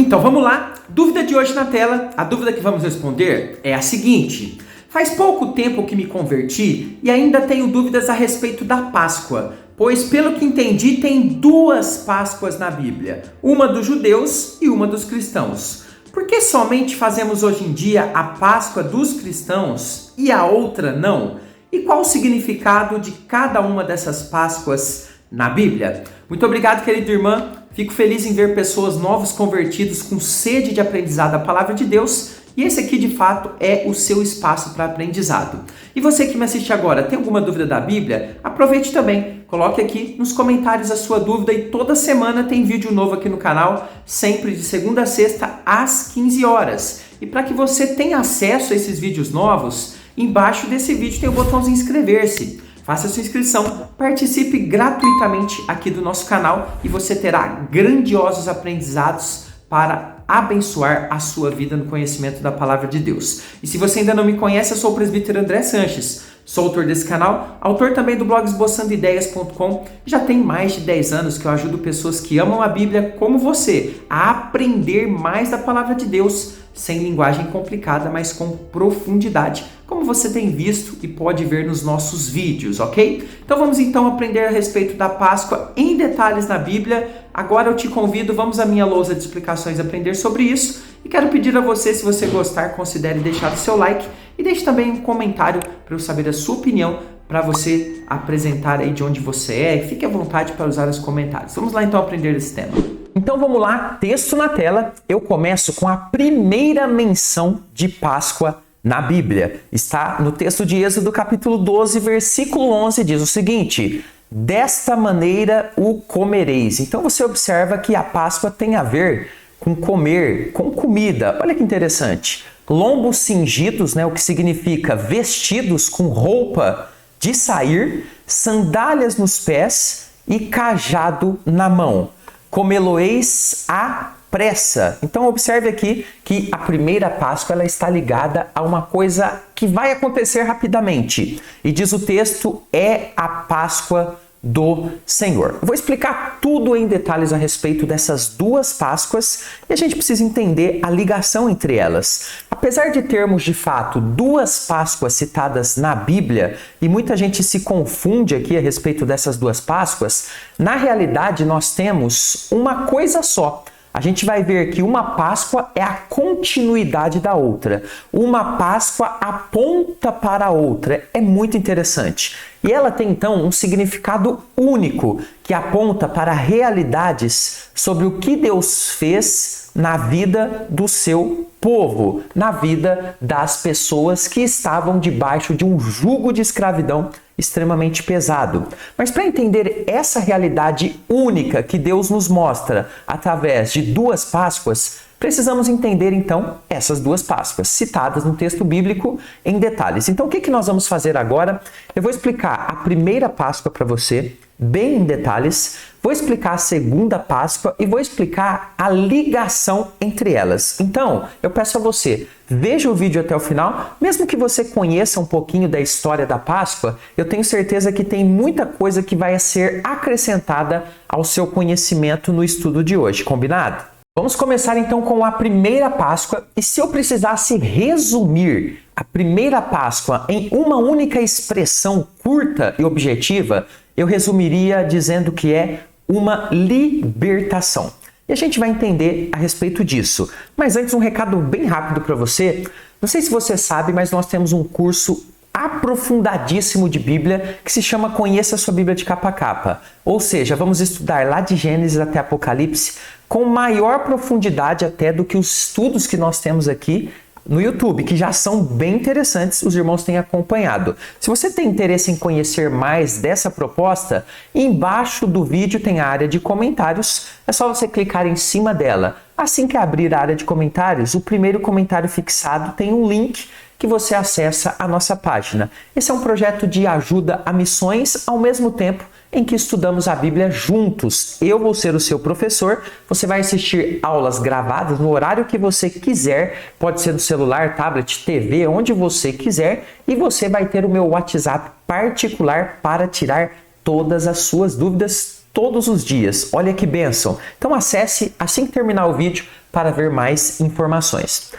Então vamos lá, dúvida de hoje na tela. A dúvida que vamos responder é a seguinte: faz pouco tempo que me converti e ainda tenho dúvidas a respeito da Páscoa, pois pelo que entendi tem duas Páscoas na Bíblia, uma dos judeus e uma dos cristãos. Por que somente fazemos hoje em dia a Páscoa dos cristãos e a outra não? E qual o significado de cada uma dessas Páscoas na Bíblia? Muito obrigado, querida irmã. Fico feliz em ver pessoas novos convertidos com sede de aprendizado da palavra de Deus, e esse aqui de fato é o seu espaço para aprendizado. E você que me assiste agora, tem alguma dúvida da Bíblia? Aproveite também, coloque aqui nos comentários a sua dúvida, e toda semana tem vídeo novo aqui no canal, sempre de segunda a sexta às 15 horas. E para que você tenha acesso a esses vídeos novos, embaixo desse vídeo tem o botãozinho inscrever-se. Faça sua inscrição, participe gratuitamente aqui do nosso canal e você terá grandiosos aprendizados para abençoar a sua vida no conhecimento da palavra de Deus. E se você ainda não me conhece, eu sou o presbítero André Sanches, sou autor desse canal, autor também do blog esboçandoideias.com. Já tem mais de 10 anos que eu ajudo pessoas que amam a Bíblia como você a aprender mais da palavra de Deus, sem linguagem complicada, mas com profundidade, como você tem visto e pode ver nos nossos vídeos, ok? Então vamos aprender a respeito da Páscoa em detalhes na Bíblia. Agora eu te convido, vamos à minha lousa de explicações aprender sobre isso. E quero pedir a você, se você gostar, considere deixar o seu like e deixe também um comentário para eu saber a sua opinião, para você apresentar aí de onde você é. Fique à vontade para usar os comentários. Vamos lá então aprender esse tema. Então vamos lá, texto na tela. Eu começo com a primeira menção de Páscoa na Bíblia. Está no texto de Êxodo capítulo 12, versículo 11, diz o seguinte: desta maneira o comereis. Então você observa que a Páscoa tem a ver com comer, com comida. Olha que interessante. Lombos cingidos, o que significa vestidos com roupa de sair, sandálias nos pés e cajado na mão. Comê-lo-eis à pressa. Então observe aqui que a primeira Páscoa ela está ligada a uma coisa que vai acontecer rapidamente. E diz o texto, é a Páscoa do Senhor. Eu vou explicar tudo em detalhes a respeito dessas duas Páscoas e a gente precisa entender a ligação entre elas. Apesar de termos de fato duas Páscoas citadas na Bíblia e muita gente se confunde aqui a respeito dessas duas Páscoas, na realidade nós temos uma coisa só. A gente vai ver que uma Páscoa é a continuidade da outra. Uma Páscoa aponta para a outra. É muito interessante. E ela tem então um significado único que aponta para realidades sobre o que Deus fez na vida do seu povo, na vida das pessoas que estavam debaixo de um jugo de escravidão extremamente pesado. Mas para entender essa realidade única que Deus nos mostra através de duas Páscoas, precisamos entender então essas duas Páscoas citadas no texto bíblico em detalhes. Então o que nós vamos fazer agora? Eu vou explicar a primeira Páscoa para você, bem em detalhes, vou explicar a segunda Páscoa e vou explicar a ligação entre elas. Então, eu peço a você, veja o vídeo até o final, mesmo que você conheça um pouquinho da história da Páscoa, eu tenho certeza que tem muita coisa que vai ser acrescentada ao seu conhecimento no estudo de hoje, combinado? Vamos começar então com a primeira Páscoa, e se eu precisasse resumir a primeira Páscoa em uma única expressão curta e objetiva, eu resumiria dizendo que é uma libertação. E a gente vai entender a respeito disso. Mas antes, um recado bem rápido para você. Não sei se você sabe, mas nós temos um curso aprofundadíssimo de Bíblia que se chama Conheça a Sua Bíblia de Capa a Capa. Ou seja, vamos estudar lá de Gênesis até Apocalipse com maior profundidade até do que os estudos que nós temos aqui no YouTube, que já são bem interessantes, os irmãos têm acompanhado. Se você tem interesse em conhecer mais dessa proposta, embaixo do vídeo tem a área de comentários, é só você clicar em cima dela. Assim que abrir a área de comentários, o primeiro comentário fixado tem um link que você acessa a nossa página. Esse é um projeto de ajuda a missões, ao mesmo tempo em que estudamos a Bíblia juntos. Eu vou ser o seu professor, você vai assistir aulas gravadas no horário que você quiser, pode ser no celular, tablet, TV, onde você quiser, e você vai ter o meu WhatsApp particular para tirar todas as suas dúvidas todos os dias. Olha que bênção! Então acesse assim que terminar o vídeo para ver mais informações.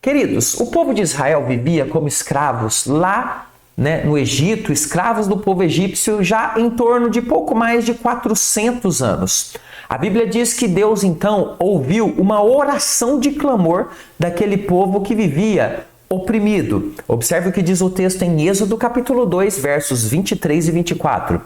Queridos, o povo de Israel vivia como escravos lá, no Egito, escravos do povo egípcio já em torno de pouco mais de 400 anos. A Bíblia diz que Deus então ouviu uma oração de clamor daquele povo que vivia oprimido. Observe o que diz o texto em Êxodo capítulo 2, versos 23 e 24.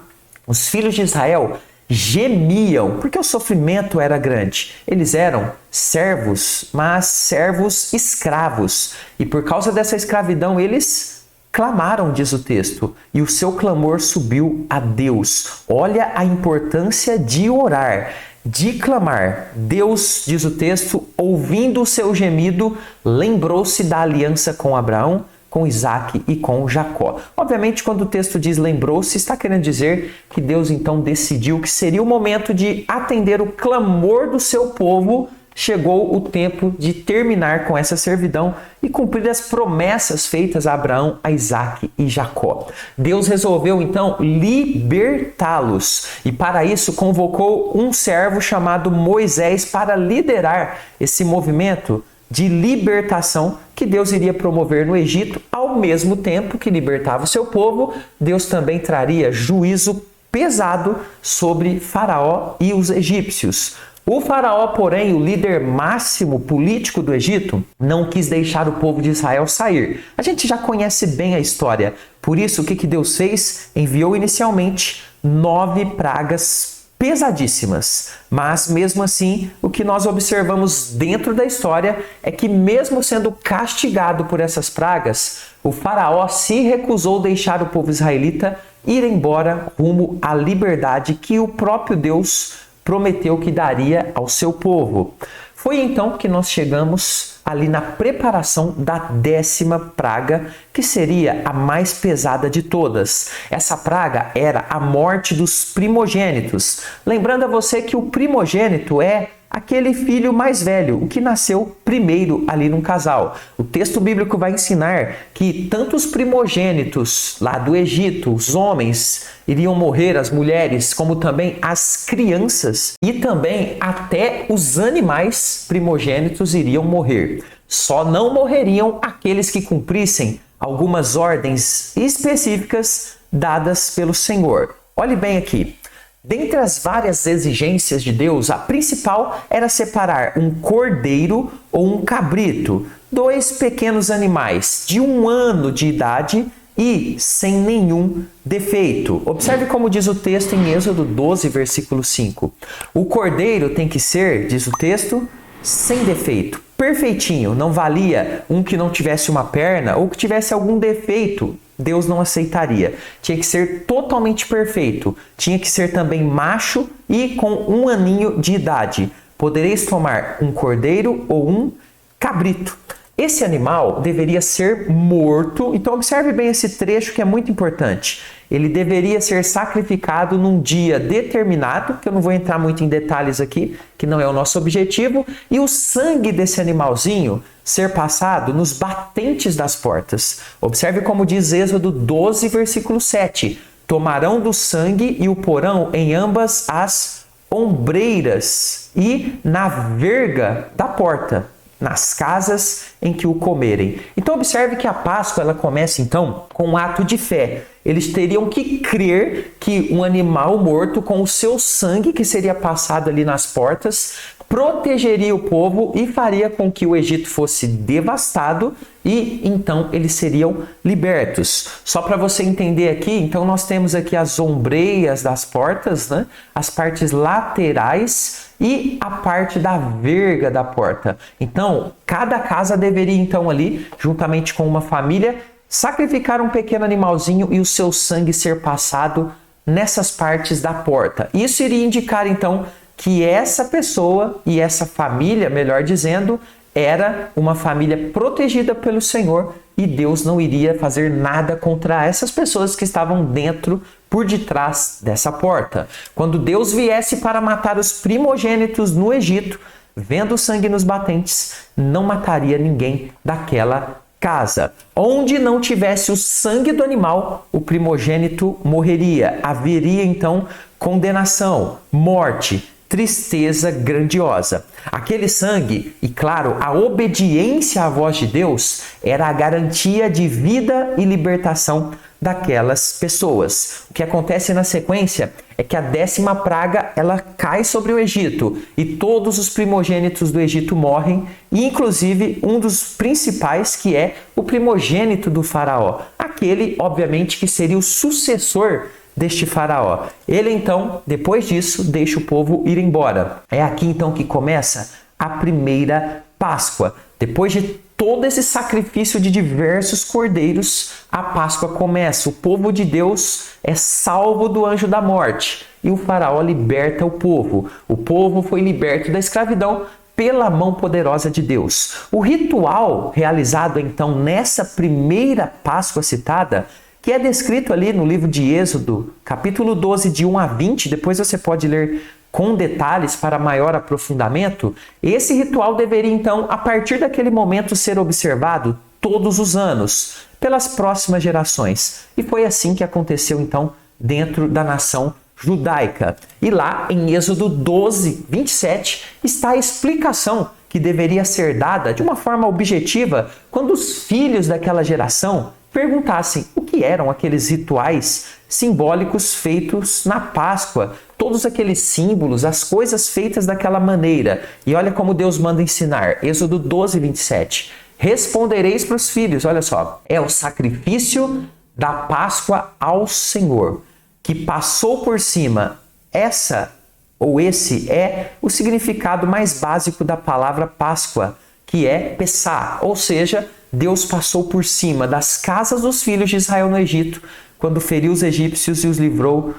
Os filhos de Israel gemiam porque o sofrimento era grande. Eles eram servos, mas servos escravos. E por causa dessa escravidão, eles clamaram, diz o texto, e o seu clamor subiu a Deus. Olha a importância de orar, de clamar. Deus, diz o texto, ouvindo o seu gemido, lembrou-se da aliança com Abraão, com Isaac e com Jacó. Obviamente, quando o texto diz lembrou-se, está querendo dizer que Deus então decidiu que seria o momento de atender o clamor do seu povo. Chegou o tempo de terminar com essa servidão e cumprir as promessas feitas a Abraão, a Isaac e Jacó. Deus resolveu então libertá-los e para isso convocou um servo chamado Moisés para liderar esse movimento de libertação que Deus iria promover no Egito. Ao mesmo tempo que libertava o seu povo, Deus também traria juízo pesado sobre Faraó e os egípcios. O faraó, porém, o líder máximo político do Egito, não quis deixar o povo de Israel sair. A gente já conhece bem a história. Por isso, o que Deus fez? Enviou inicialmente 9 pragas pesadíssimas. Mas, mesmo assim, o que nós observamos dentro da história é que, mesmo sendo castigado por essas pragas, o faraó se recusou a deixar o povo israelita ir embora rumo à liberdade que o próprio Deus prometeu que daria ao seu povo. Foi então que nós chegamos ali na preparação da 10ª praga, que seria a mais pesada de todas. Essa praga era a morte dos primogênitos. Lembrando a você que o primogênito é aquele filho mais velho, o que nasceu primeiro ali no casal. O texto bíblico vai ensinar que tanto os primogênitos lá do Egito, os homens, iriam morrer, as mulheres, como também as crianças e também até os animais primogênitos iriam morrer. Só não morreriam aqueles que cumprissem algumas ordens específicas dadas pelo Senhor. Olhe bem aqui. Dentre as várias exigências de Deus, a principal era separar um cordeiro ou um cabrito, 2 pequenos animais de 1 ano de idade e sem nenhum defeito. Observe como diz o texto em Êxodo 12, versículo 5. O cordeiro tem que ser, diz o texto, sem defeito, perfeitinho. Não valia um que não tivesse uma perna ou que tivesse algum defeito. Deus não aceitaria. Tinha que ser totalmente perfeito. Tinha que ser também macho e com 1 aninho de idade. Podereis tomar um cordeiro ou um cabrito. Esse animal deveria ser morto. Então observe bem esse trecho que é muito importante. Ele deveria ser sacrificado num dia determinado, que eu não vou entrar muito em detalhes aqui, que não é o nosso objetivo, e o sangue desse animalzinho ser passado nos batentes das portas. Observe como diz Êxodo 12, versículo 7. Tomarão do sangue e o porão em ambas as ombreiras e na verga da porta, nas casas em que o comerem. Então observe que a Páscoa ela começa então com um ato de fé. Eles teriam que crer que um animal morto com o seu sangue que seria passado ali nas portas protegeria o povo e faria com que o Egito fosse devastado e então eles seriam libertos. Só para você entender aqui, então nós temos aqui as ombreiras das portas, as partes laterais e a parte da verga da porta. Então, cada casa deveria então ali, juntamente com uma família, sacrificar um pequeno animalzinho e o seu sangue ser passado nessas partes da porta. Isso iria indicar então que essa pessoa e essa família, melhor dizendo, era uma família protegida pelo Senhor e Deus não iria fazer nada contra essas pessoas que estavam dentro, por detrás dessa porta. Quando Deus viesse para matar os primogênitos no Egito, vendo o sangue nos batentes, não mataria ninguém daquela casa. Onde não tivesse o sangue do animal, o primogênito morreria. Haveria então condenação, morte, tristeza grandiosa. Aquele sangue e, claro, a obediência à voz de Deus era a garantia de vida e libertação daquelas pessoas. O que acontece na sequência é que a 10ª praga ela cai sobre o Egito e todos os primogênitos do Egito morrem, e inclusive um dos principais, que é o primogênito do faraó, aquele obviamente que seria o sucessor deste faraó. Ele então, depois disso, deixa o povo ir embora. É aqui então que começa a primeira Páscoa. Depois de todo esse sacrifício de diversos cordeiros, a Páscoa começa. O povo de Deus é salvo do anjo da morte e o faraó liberta o povo. O povo foi liberto da escravidão pela mão poderosa de Deus. O ritual realizado então nessa primeira Páscoa citada, que é descrito ali no livro de Êxodo, capítulo 12, de 1 a 20, depois você pode ler com detalhes para maior aprofundamento. Esse ritual deveria então, a partir daquele momento, ser observado todos os anos, pelas próximas gerações. E foi assim que aconteceu então dentro da nação judaica. E lá em Êxodo 12, 27, está a explicação que deveria ser dada de uma forma objetiva quando os filhos daquela geração perguntassem o que eram aqueles rituais simbólicos feitos na Páscoa, todos aqueles símbolos, as coisas feitas daquela maneira. E olha como Deus manda ensinar, Êxodo 12, 27. Respondereis para os filhos, olha só, é o sacrifício da Páscoa ao Senhor, que passou por cima. Essa ou esse é o significado mais básico da palavra Páscoa, que é Pessá, ou seja, Deus passou por cima das casas dos filhos de Israel no Egito, quando feriu os egípcios e os livrou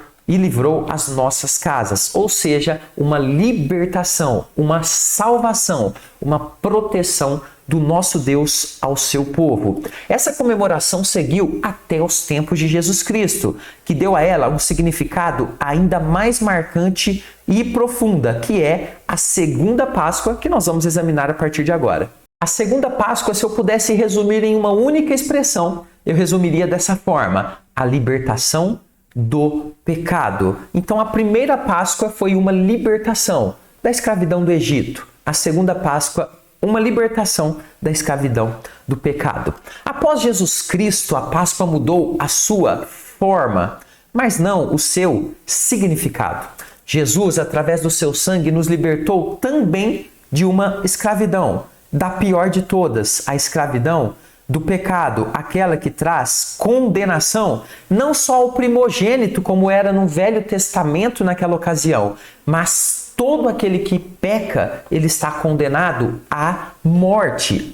as nossas casas. Ou seja, uma libertação, uma salvação, uma proteção do nosso Deus ao seu povo. Essa comemoração seguiu até os tempos de Jesus Cristo, que deu a ela um significado ainda mais marcante e profunda, que é a segunda Páscoa, que nós vamos examinar a partir de agora. A segunda Páscoa, se eu pudesse resumir em uma única expressão, eu resumiria dessa forma: a libertação do pecado. Então a primeira Páscoa foi uma libertação da escravidão do Egito. A segunda Páscoa, uma libertação da escravidão do pecado. Após Jesus Cristo, a Páscoa mudou a sua forma, mas não o seu significado. Jesus, através do seu sangue, nos libertou também de uma escravidão, da pior de todas, a escravidão do pecado, aquela que traz condenação, não só ao primogênito, como era no Velho Testamento naquela ocasião, mas todo aquele que peca, ele está condenado à morte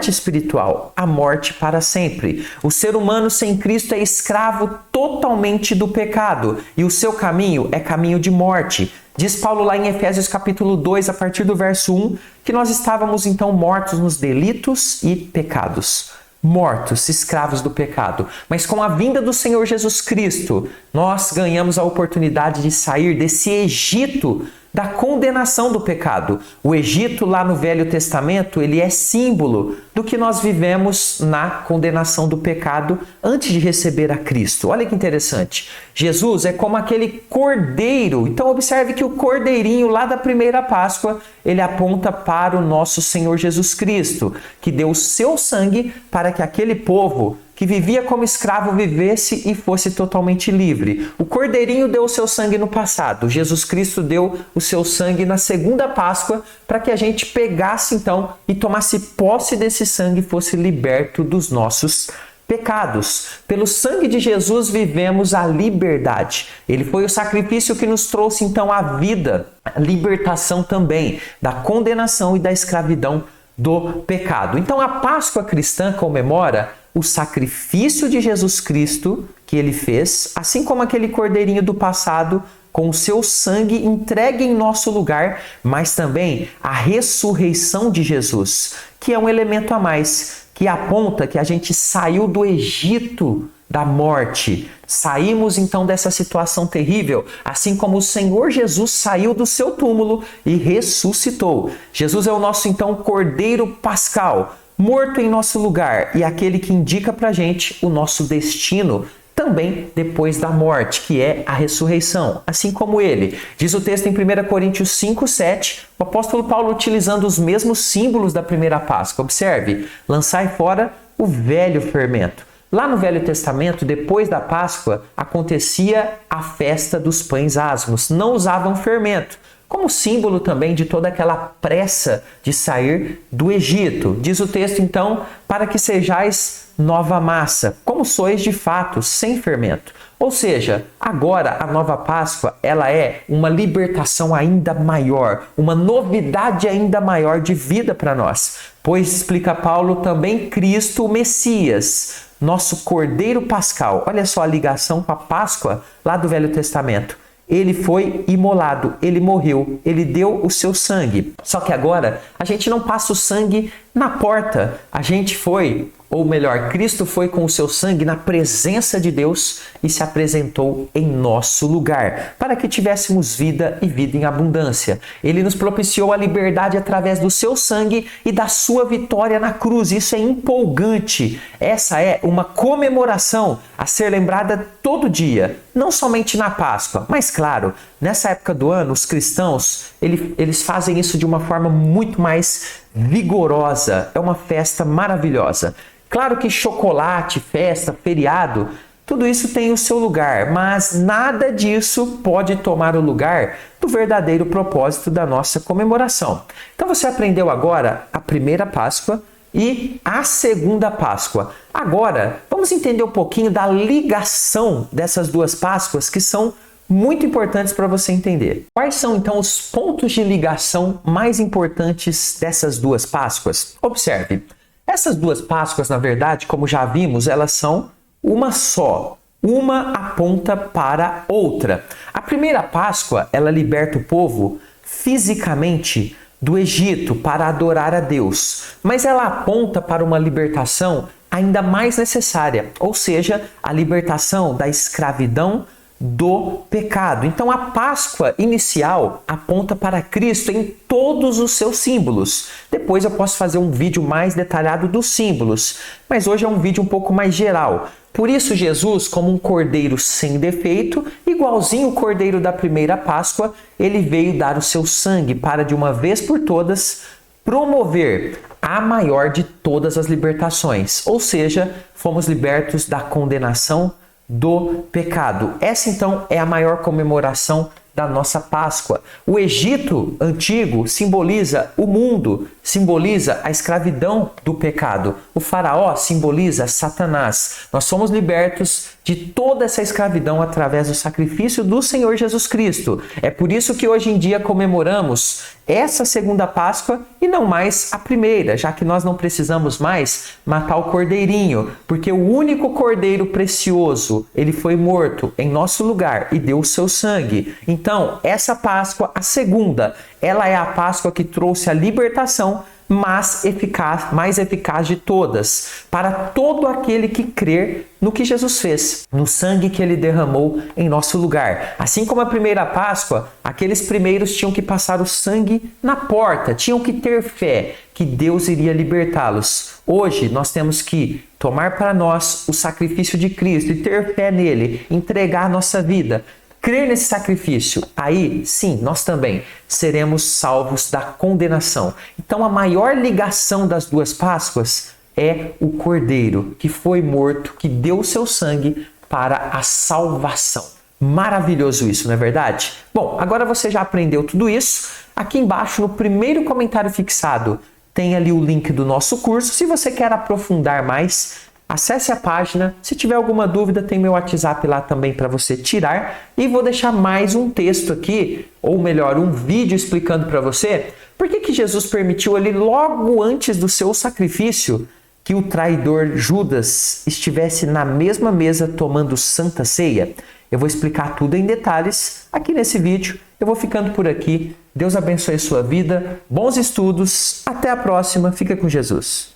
espiritual, à morte para sempre. O ser humano sem Cristo é escravo totalmente do pecado e o seu caminho é caminho de morte. Diz Paulo lá em Efésios capítulo 2, a partir do verso 1, que nós estávamos então mortos nos delitos e pecados. Mortos, escravos do pecado. Mas com a vinda do Senhor Jesus Cristo, nós ganhamos a oportunidade de sair desse Egito da condenação do pecado. O Egito lá no Velho Testamento, ele é símbolo do que nós vivemos na condenação do pecado antes de receber a Cristo. Olha que interessante. Jesus é como aquele cordeiro. Então observe que o cordeirinho lá da primeira Páscoa, ele aponta para o nosso Senhor Jesus Cristo, que deu o seu sangue para que aquele povo que vivia como escravo vivesse e fosse totalmente livre. O cordeirinho deu o seu sangue no passado. Jesus Cristo deu o seu sangue na segunda Páscoa para que a gente pegasse então e tomasse posse desse sangue e fosse liberto dos nossos pecados. Pelo sangue de Jesus vivemos a liberdade. Ele foi o sacrifício que nos trouxe então a vida, a libertação também da condenação e da escravidão do pecado. Então a Páscoa cristã comemora o sacrifício de Jesus Cristo que ele fez, assim como aquele cordeirinho do passado, com o seu sangue entregue em nosso lugar, mas também a ressurreição de Jesus, que é um elemento a mais, que aponta que a gente saiu do Egito da morte. Saímos então dessa situação terrível, assim como o Senhor Jesus saiu do seu túmulo e ressuscitou. Jesus é o nosso então Cordeiro Pascal, morto em nosso lugar e aquele que indica pra gente o nosso destino, também depois da morte, que é a ressurreição, assim como ele. Diz o texto em 1 Coríntios 5:7, o apóstolo Paulo utilizando os mesmos símbolos da primeira Páscoa. Observe, lançai fora o velho fermento. Lá no Velho Testamento, depois da Páscoa, acontecia a festa dos pães asmos. Não usavam fermento, como símbolo também de toda aquela pressa de sair do Egito. Diz o texto, então, para que sejais nova massa, como sois de fato, sem fermento. Ou seja, agora a nova Páscoa, ela é uma libertação ainda maior, uma novidade ainda maior de vida para nós. Pois, explica Paulo, também Cristo, o Messias, nosso Cordeiro Pascal. Olha só a ligação com a Páscoa lá do Velho Testamento. Ele foi imolado, ele morreu, ele deu o seu sangue. Só que agora a gente não passa o sangue na porta. A gente foi, ou melhor, Cristo foi com o seu sangue na presença de Deus e se apresentou em nosso lugar, para que tivéssemos vida e vida em abundância. Ele nos propiciou a liberdade através do seu sangue e da sua vitória na cruz. Isso é empolgante. Essa é uma comemoração a ser lembrada todo dia, não somente na Páscoa, mas claro, nessa época do ano, os cristãos, eles fazem isso de uma forma muito mais vigorosa. É uma festa maravilhosa. Claro que chocolate, festa, feriado, tudo isso tem o seu lugar, mas nada disso pode tomar o lugar do verdadeiro propósito da nossa comemoração. Então você aprendeu agora a primeira Páscoa e a segunda Páscoa. Agora, vamos entender um pouquinho da ligação dessas duas Páscoas que são muito importantes para você entender. Quais são então os pontos de ligação mais importantes dessas duas Páscoas? Observe, essas duas Páscoas, na verdade, como já vimos, elas são uma só. Uma aponta para outra. A primeira Páscoa, ela liberta o povo fisicamente do Egito para adorar a Deus, mas ela aponta para uma libertação ainda mais necessária, ou seja, a libertação da escravidão do pecado. Então a Páscoa inicial aponta para Cristo em todos os seus símbolos. Depois eu posso fazer um vídeo mais detalhado dos símbolos, mas hoje é um vídeo um pouco mais geral. Por isso Jesus, como um cordeiro sem defeito, igualzinho o cordeiro da primeira Páscoa, ele veio dar o seu sangue para de uma vez por todas promover a maior de todas as libertações, ou seja, fomos libertos da condenação do pecado. Essa então é a maior comemoração da nossa Páscoa. O Egito antigo simboliza o mundo, simboliza a escravidão do pecado. O faraó simboliza Satanás. Nós somos libertos de toda essa escravidão através do sacrifício do Senhor Jesus Cristo. É por isso que hoje em dia comemoramos essa segunda Páscoa e não mais a primeira, já que nós não precisamos mais matar o cordeirinho, porque o único cordeiro precioso, ele foi morto em nosso lugar e deu o seu sangue. Então, essa Páscoa, a segunda, ela é a Páscoa que trouxe a libertação mais eficaz de todas, para todo aquele que crer no que Jesus fez, no sangue que ele derramou em nosso lugar. Assim como a primeira Páscoa, aqueles primeiros tinham que passar o sangue na porta, tinham que ter fé que Deus iria libertá-los. Hoje nós temos que tomar para nós o sacrifício de Cristo e ter fé nele, entregar a nossa vida, crer nesse sacrifício, aí sim, nós também seremos salvos da condenação. Então a maior ligação das duas Páscoas é o Cordeiro que foi morto, que deu o seu sangue para a salvação. Maravilhoso isso, não é verdade? Bom, agora você já aprendeu tudo isso. Aqui embaixo, no primeiro comentário fixado, tem ali o link do nosso curso. Se você quer aprofundar mais, acesse a página. Se tiver alguma dúvida, tem meu WhatsApp lá também para você tirar. E vou deixar mais um texto aqui, ou melhor, um vídeo explicando para você por que Jesus permitiu ali, logo antes do seu sacrifício, que o traidor Judas estivesse na mesma mesa tomando santa ceia. Eu vou explicar tudo em detalhes aqui nesse vídeo. Eu vou ficando por aqui. Deus abençoe a sua vida. Bons estudos. Até a próxima. Fica com Jesus.